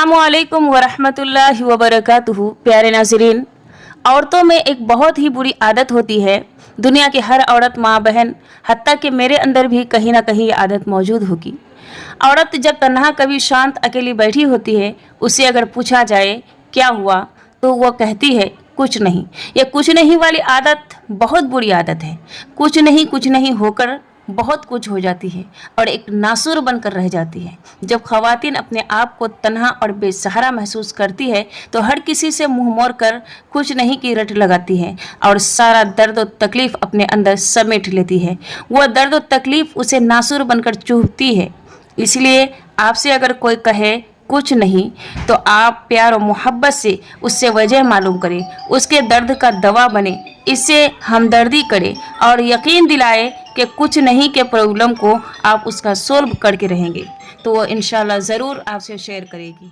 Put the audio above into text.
अस्सलामुअलैकुम वरहमतुल्लाहि वबरकातुहू। प्यारे नाज़रीन, औरतों में एक बहुत ही बुरी आदत होती है। दुनिया की हर औरत, माँ, बहन, हत्ता कि मेरे अंदर भी कहीं ना कहीं ये आदत मौजूद होगी। औरत जब तन्हा कभी शांत अकेली बैठी होती है, उससे अगर पूछा जाए क्या हुआ, तो वह कहती है कुछ नहीं। ये कुछ नहीं वाली आदत बहुत बुरी आदत है। कुछ नहीं होकर बहुत कुछ हो जाती है और एक नासुर बनकर रह जाती है। जब ख़वातीन अपने आप को तन्हा और बेसहारा महसूस करती है तो हर किसी से मुंह मोड़ कर कुछ नहीं की रट लगाती है और सारा दर्द और तकलीफ़ अपने अंदर समेट लेती है। वह दर्द और तकलीफ़ उसे नासुर बनकर चुभती है। इसलिए आपसे अगर कोई कहे कुछ नहीं, तो आप प्यार और मोहब्बत से उससे वजह मालूम करें, उसके दर्द का दवा बने, इससे हमदर्दी करें और यकीन दिलाए कि कुछ नहीं के प्रॉब्लम को आप उसका सोल्व करके रहेंगे, तो वो इंशाल्लाह ज़रूर आपसे शेयर करेगी।